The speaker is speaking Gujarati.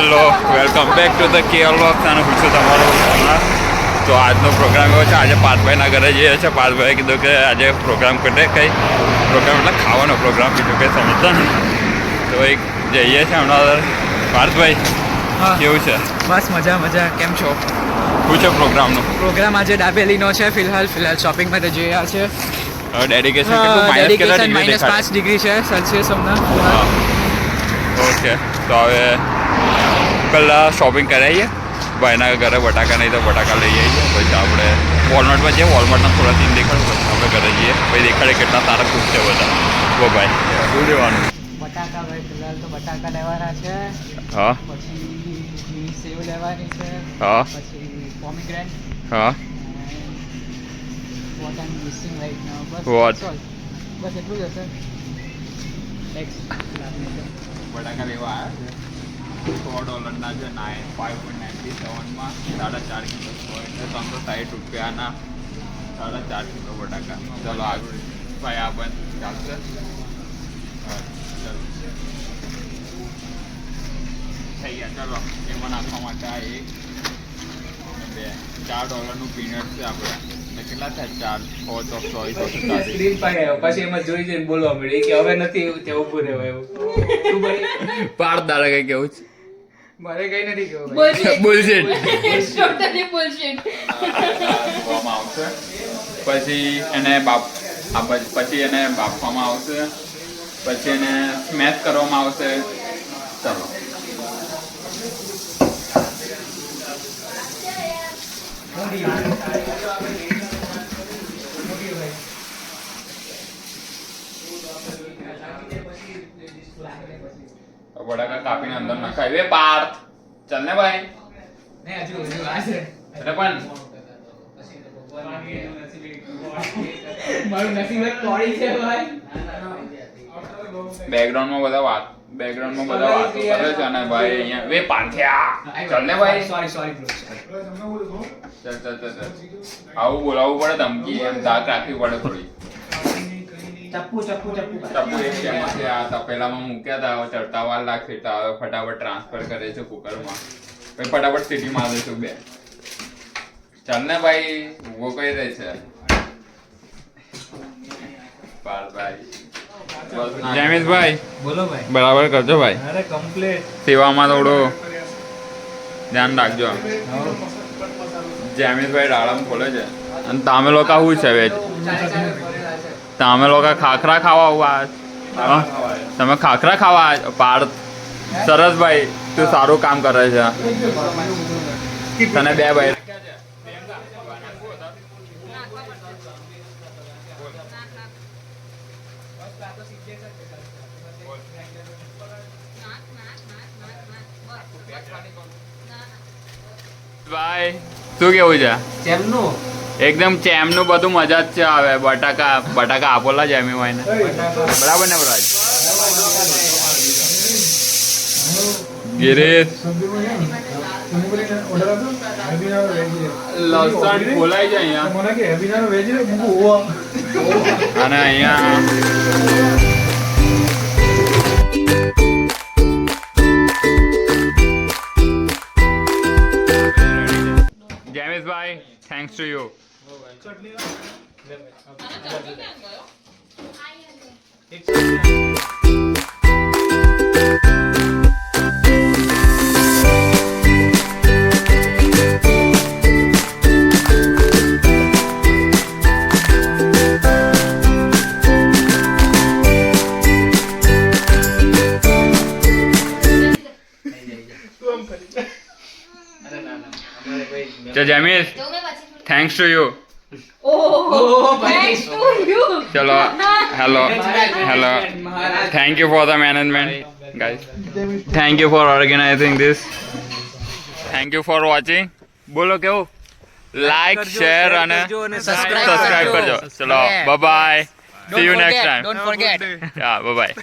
Hello welcome back to the KL vlogs અને હું છું તમારો હમણાં. તો આજનો પ્રોગ્રામ એવો છે, આજે પાર્થભાઈના ઘરે જઈએ છીએ. પાર્થભાઈએ કીધું કે આજે પ્રોગ્રામ કરે કંઈ પ્રોગ્રામ એટલે ખાવાનો પ્રોગ્રામ, બીજું કંઈ સમજતા નહીં. તો એક જઈએ છીએ હમણાં. પાર્થભાઈ કેવું છે? બસ મજા મજા. કેમ છો? શું છે પ્રોગ્રામનું? પ્રોગ્રામ આજે દાબેલીનો છે. ફિલહાલ શોપિંગ માટે જઈ રહ્યા છે. ડેડિકેશન કેટલું? -5 ડિગ્રી છે સેલ્સિયસ હમણાં. ઓકે, તો હવે પહેલાં શોપિંગ કરાવીએ ભાઈના ઘરે. બટાકા નહીં તો બટાકા લઈ આવીએ. પછી આપણે વોલમાર્ટમાં જઈએ. વોલમાર્ટના થોડા સીન દેખાડું, પછી આપણે ઘરે જઈએ. પછી દેખાડે કેટલા સારા કૂક છે બધા. ભાઈ શું લેવાનું? બટાકા ભાઈ ફિલહાલ તો બટાકા લેવાના છે. હા. પછી સેવ લેવાની છે. હા. પછી પોમીગ્રેનેટ. હા. What I am missing right now. બસ એટલું જ હશે. બટાકા લેવા આવ્યા છે $100 છે. 5.97માં 4.5 કિલો એટલે ₹360ના 4.5 કિલો બટાકા. ચલો આગળ ભાઈ આ બંધ ચાલશે. થઈ ગયા. ચલો એમાં નાખવા માટે આ એક બે $4નું પીનટ છે આપણે. કેટલા થાય? 4 6 સ્ક્રીન પર આવ્યો પછી એમાં જોઈ જઈને બોલવા મળ્યું કે હવે નથી ત્યાં ઊભું રહેવાય એવું. તું ભાઈ પાડ દાડા કઈ કેવું છે? મારે કઈ નથી કેવું. Bullshit. Totally bullshit. આવશે પછી એને પછી એને બાફવામાં આવશે. પછી એને સ્મેશ કરવામાં આવશે. ચાલો બટાકા કાપીને અંદર નખાય. વે પાર્થ ચાલ ને ભાઈ. ને હજુ આ છે એટલે પણ મારું નસીબ એક કોળી છે ભાઈ. બેકગ્રાઉન્ડમાં બધા વાતો કરે છે અને ભાઈ અહીંયા વે પાંથ્યા ચાલ ને ભાઈ. Sorry bro. ચાલ આવું બોલાવવું પડે. ધમકી એમ દાગ રાખવી પડે થોડી. ચપ્પુ એક છે આ તપેલામાં મૂક્યા હતા. હવે ચડતા વાર લાગશે તો હવે ફટાફટ ટ્રાન્સફર કરે છે કુકરમાં. પછી ફટાફટ સીટી માર દઈશું બે. ચાલ ને ભાઈ ઉભો કઈ રહે છે જયમીશભાઈ? બોલો ભાઈ. બરાબર કરજો ભાઈ. અરે કમ્પ્લીટ. સેવામાં થોડું ધ્યાન રાખજો. જયમીશભાઈ રાળમ ખોલે છે. અને તમે લોકો શું છે વેજ? તમે લોકો ખાખરા ખાવા આવા? તમે ખાખરા ખાવા? પાર્થ સરસ ભાઈ, તું સારું કામ કરે છે. તને બે ભાઈ ભાઈ શું કેવું છે? કેમનું? એકદમ ચેમનું બધું મજા જ છે. હવે બટાકા આપોલા જ એમી ભાઈને. બરાબર ને બરાબર? ગિરીશ લસણ ખોલાઈ જાય અહીંયા. અને અહીંયા જયમીશભાઈ thanks to you. Jaymish thanks to you. Thanks to you. ચલો hello thank you for the management guys. Thank you for organizing this. Thank you for watching. બોલો કેવું? લાઈક શેર અને સબસ્ક્રાઇબ કરજો. ચલો bye bye. See you next time. Don't forget. Bye by.